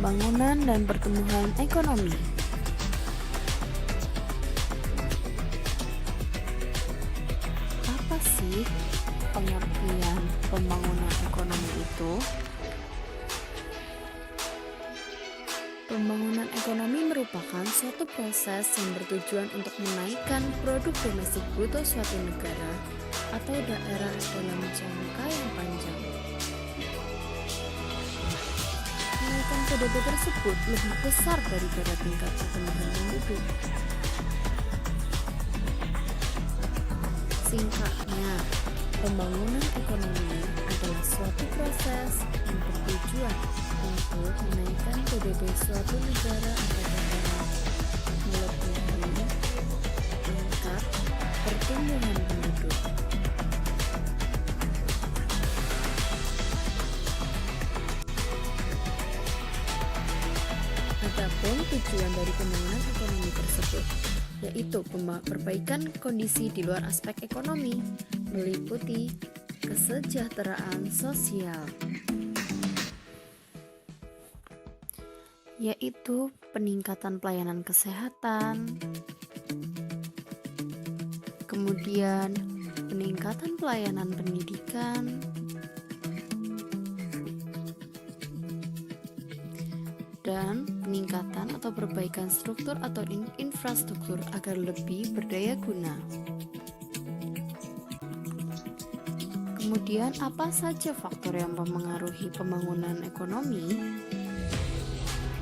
pembangunan dan pertumbuhan ekonomi. Apa sih pengertian pembangunan ekonomi itu? Pembangunan ekonomi merupakan suatu proses yang bertujuan untuk menaikkan produk domestik bruto suatu negara atau daerah dalam jangka yang panjang. Kenaikan PDB tersebut lebih besar daripada tingkat pertumbuhan penduduk. Singkatnya, pembangunan ekonomi adalah suatu proses yang bertujuan untuk menaikkan PDB suatu negara atau daerah melebihi tingkat pertumbuhan penduduk. Adapun tujuan dari pembangunan ekonomi tersebut yaitu perbaikan kondisi di luar aspek ekonomi, meliputi kesejahteraan sosial, yaitu peningkatan pelayanan kesehatan, kemudian peningkatan pelayanan pendidikan, dan peningkatan atau perbaikan struktur atau infrastruktur agar lebih berdaya guna. Kemudian, apa saja faktor yang mempengaruhi pembangunan ekonomi?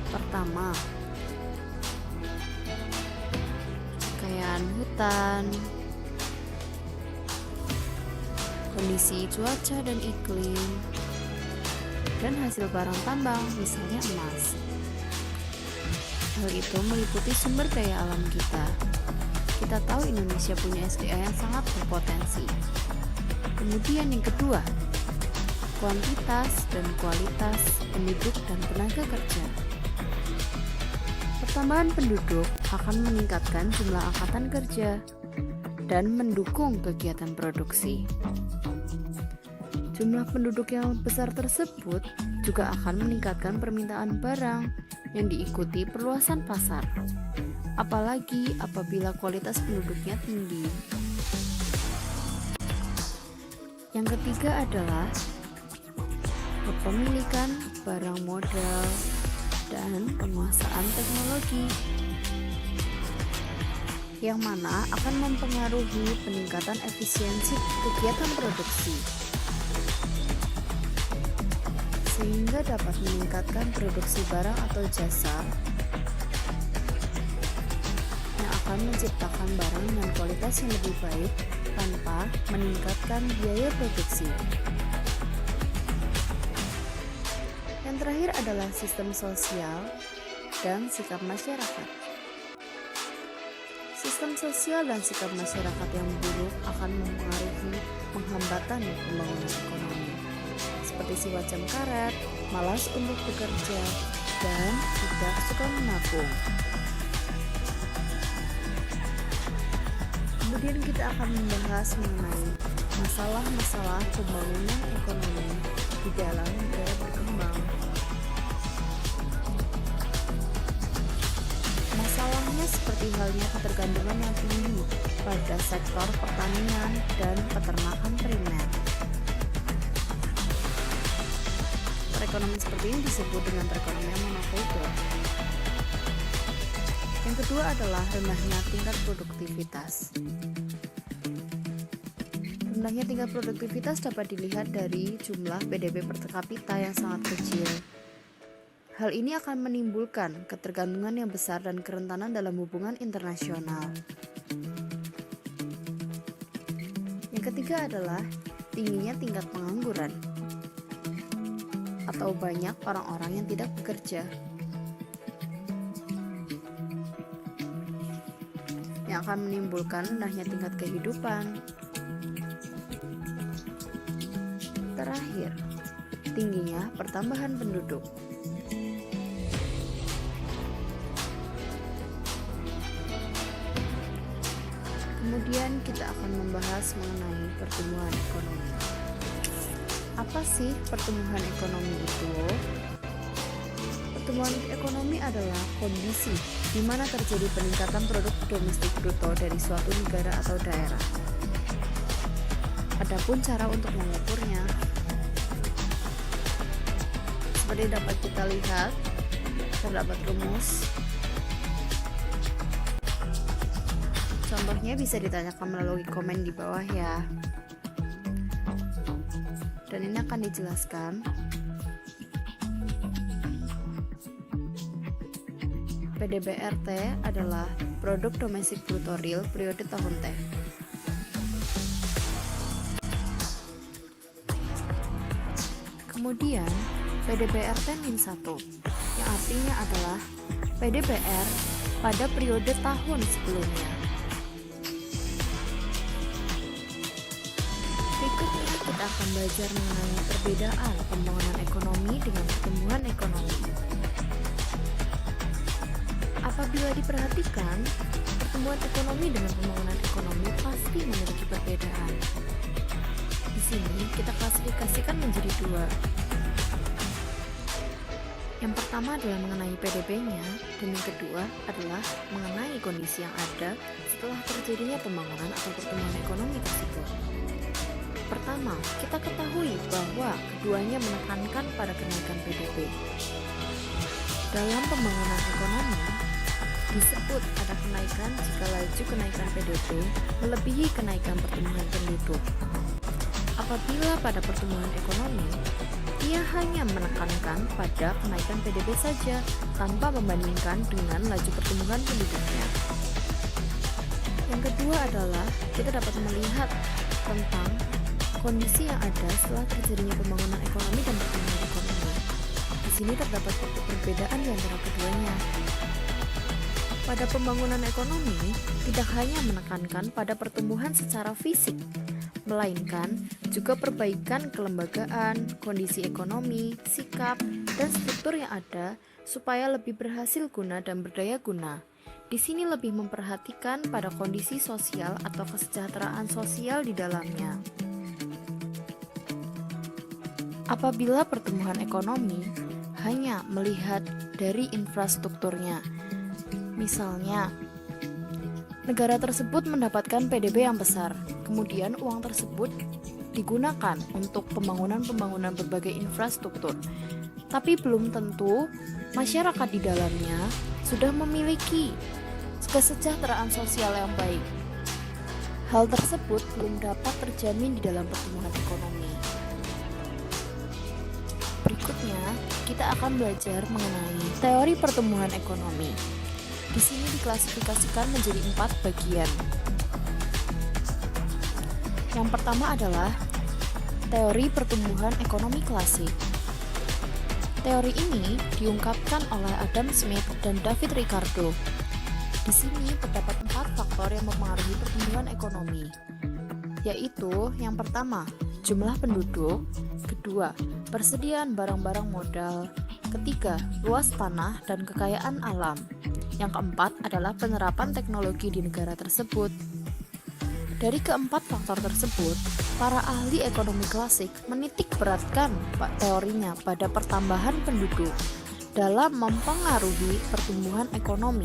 Pertama, kekayaan hutan, kondisi cuaca dan iklim, dan hasil barang tambang, misalnya emas. Hal itu meliputi sumber daya alam kita. Kita tahu Indonesia punya SDA yang sangat berpotensi. Kemudian yang kedua, kuantitas dan kualitas penduduk dan tenaga kerja. Pertambahan penduduk akan meningkatkan jumlah angkatan kerja dan mendukung kegiatan produksi. Jumlah penduduk yang besar tersebut juga akan meningkatkan permintaan barang yang diikuti perluasan pasar, apalagi apabila kualitas penduduknya tinggi. Yang ketiga adalah kepemilikan barang modal dan penguasaan teknologi, yang mana akan mempengaruhi peningkatan efisiensi kegiatan produksi, sehingga dapat meningkatkan produksi barang atau jasa yang akan menciptakan barang dengan kualitas yang lebih baik tanpa meningkatkan biaya produksi. Yang terakhir adalah sistem sosial dan sikap masyarakat. Sistem sosial dan sikap masyarakat yang buruk akan mempengaruhi penghambatan pembangunan ekonomi, seperti sifat jam karet, malas untuk bekerja, dan tidak suka menabung. Kemudian kita akan membahas mengenai masalah-masalah pembangunan ekonomi di dalam negara berkembang. Masalahnya seperti halnya ketergantungan yang tinggi pada sektor pertanian dan peternakan primer. Perekonomian seperti ini disebut dengan perekonomian monokultur. Yang kedua adalah rendahnya tingkat produktivitas. Rendahnya tingkat produktivitas dapat dilihat dari jumlah PDB per kapita yang sangat kecil. Hal ini akan menimbulkan ketergantungan yang besar dan kerentanan dalam hubungan internasional. Yang ketiga adalah tingginya tingkat pengangguran atau banyak orang-orang yang tidak bekerja, yang akan menimbulkan rendahnya tingkat kehidupan. Terakhir, tingginya pertambahan penduduk. Kemudian kita akan membahas mengenai pertumbuhan ekonomi. Apa sih pertumbuhan ekonomi itu? Pertumbuhan ekonomi adalah kondisi di mana terjadi peningkatan produk domestik bruto dari suatu negara atau daerah. Adapun cara untuk mengukurnya, seperti dapat kita lihat, terdapat rumus. Contohnya bisa ditanyakan melalui komen di bawah ya. Dan ini akan dijelaskan. PDBRT adalah produk domestik bruto real periode tahun T. Kemudian PDBRT-1 yang artinya adalah PDBR pada periode tahun sebelumnya. Berikutnya kita akan belajar mengenai perbedaan pembangunan ekonomi dengan pertumbuhan ekonomi. Apabila diperhatikan, pertumbuhan ekonomi dengan pembangunan ekonomi pasti memiliki perbedaan. Di sini kita klasifikasikan menjadi dua. Yang pertama adalah mengenai PDB-nya, dan yang kedua adalah mengenai kondisi yang ada setelah terjadinya pembangunan atau pertumbuhan ekonomi tersebut. Pertama, kita ketahui bahwa keduanya menekankan pada kenaikan PDB. Dalam pembangunan ekonomi, disebut ada kenaikan jika laju kenaikan PDB melebihi kenaikan pertumbuhan penduduk. Apabila pada pertumbuhan ekonomi, ia hanya menekankan pada kenaikan PDB saja tanpa membandingkan dengan laju pertumbuhan penduduknya. Yang kedua adalah kita dapat melihat tentang kondisi yang ada setelah terjadinya pembangunan ekonomi dan pertumbuhan ekonomi. Di sini terdapat perbedaan di antara keduanya. Pada pembangunan ekonomi, tidak hanya menekankan pada pertumbuhan secara fisik, melainkan juga perbaikan kelembagaan, kondisi ekonomi, sikap, dan struktur yang ada supaya lebih berhasil guna dan berdaya guna. Di sini lebih memperhatikan pada kondisi sosial atau kesejahteraan sosial di dalamnya. Apabila pertumbuhan ekonomi hanya melihat dari infrastrukturnya, misalnya, negara tersebut mendapatkan PDB yang besar, kemudian uang tersebut digunakan untuk pembangunan berbagai infrastruktur. Tapi belum tentu masyarakat di dalamnya sudah memiliki kesejahteraan sosial yang baik. Hal tersebut belum dapat terjamin di dalam pertumbuhan ekonomi. Berikutnya, kita akan belajar mengenai teori pertumbuhan ekonomi. Di sini diklasifikasikan menjadi 4 bagian. Yang pertama adalah teori pertumbuhan ekonomi klasik. Teori ini diungkapkan oleh Adam Smith dan David Ricardo. Di sini terdapat 4 faktor yang mempengaruhi pertumbuhan ekonomi, yaitu yang pertama, jumlah penduduk, kedua, persediaan barang-barang modal, ketiga, luas tanah dan kekayaan alam. Yang keempat adalah penerapan teknologi di negara tersebut. Dari keempat faktor tersebut, para ahli ekonomi klasik menitik beratkan teorinya pada pertambahan penduduk dalam mempengaruhi pertumbuhan ekonomi.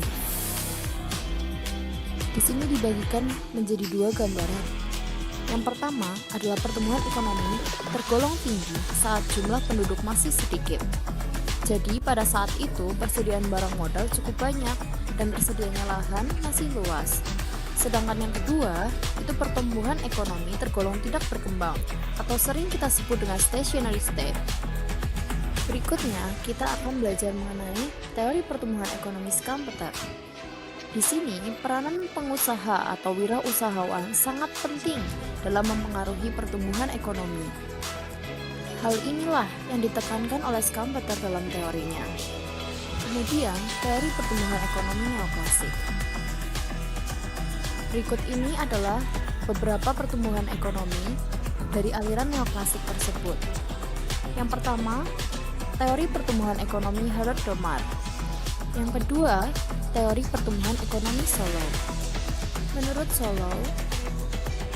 Di sini dibagikan menjadi 2 gambaran. Yang pertama adalah pertumbuhan ekonomi tergolong tinggi saat jumlah penduduk masih sedikit. Jadi pada saat itu persediaan barang modal cukup banyak dan tersedianya lahan masih luas. Sedangkan yang kedua, itu pertumbuhan ekonomi tergolong tidak berkembang atau sering kita sebut dengan stationary state. Berikutnya, kita akan belajar mengenai teori pertumbuhan ekonomi Schumpeter. Di sini, peranan pengusaha atau wirausahawan sangat penting dalam mempengaruhi pertumbuhan ekonomi. Hal inilah yang ditekankan oleh Schumpeter dalam teorinya. Kemudian, teori pertumbuhan ekonomi neoklasik. Berikut ini adalah beberapa pertumbuhan ekonomi dari aliran neoklasik tersebut. Yang pertama, teori pertumbuhan ekonomi Harold Domar. Yang kedua, teori pertumbuhan ekonomi Solow. Menurut Solow,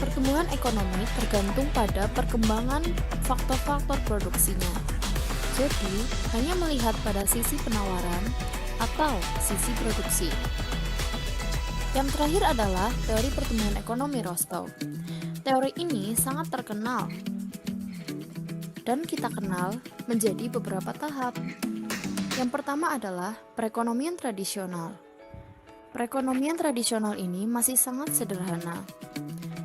pertumbuhan ekonomi tergantung pada perkembangan faktor-faktor produksinya. Jadi, hanya melihat pada sisi penawaran atau sisi produksi. Yang terakhir adalah teori pertumbuhan ekonomi Rostow. Teori ini sangat terkenal dan kita kenal menjadi beberapa tahap. Yang pertama adalah perekonomian tradisional. Perekonomian tradisional ini masih sangat sederhana.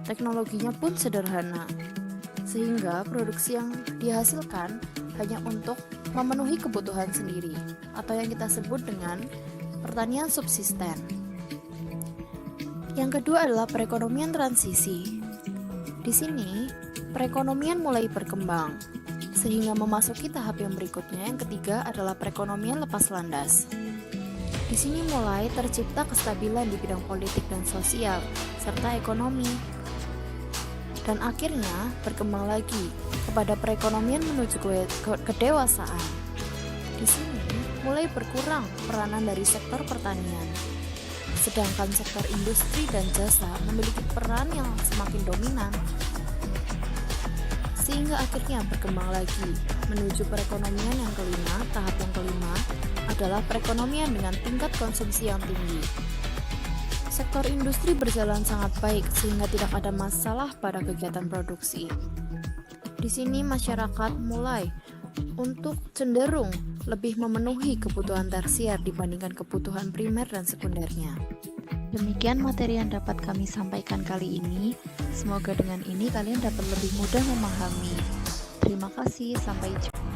Teknologinya pun sederhana, sehingga produksi yang dihasilkan hanya untuk memenuhi kebutuhan sendiri, atau yang kita sebut dengan pertanian subsisten. Yang kedua adalah perekonomian transisi. Di sini, perekonomian mulai berkembang, sehingga memasuki tahap yang berikutnya. Yang ketiga adalah perekonomian lepas landas. Di sini mulai tercipta kestabilan di bidang politik dan sosial, serta ekonomi. Dan akhirnya berkembang lagi kepada perekonomian menuju kedewasaan. Di sini mulai berkurang peranan dari sektor pertanian, sedangkan sektor industri dan jasa memiliki peran yang semakin dominan. Sehingga akhirnya berkembang lagi menuju perekonomian yang kelima. Tahap yang kelima adalah perekonomian dengan tingkat konsumsi yang tinggi. Sektor industri berjalan sangat baik sehingga tidak ada masalah pada kegiatan produksi. Di sini masyarakat mulai untuk cenderung lebih memenuhi kebutuhan tersier dibandingkan kebutuhan primer dan sekundernya. Demikian materi yang dapat kami sampaikan kali ini. Semoga dengan ini kalian dapat lebih mudah memahami. Terima kasih, sampai jumpa.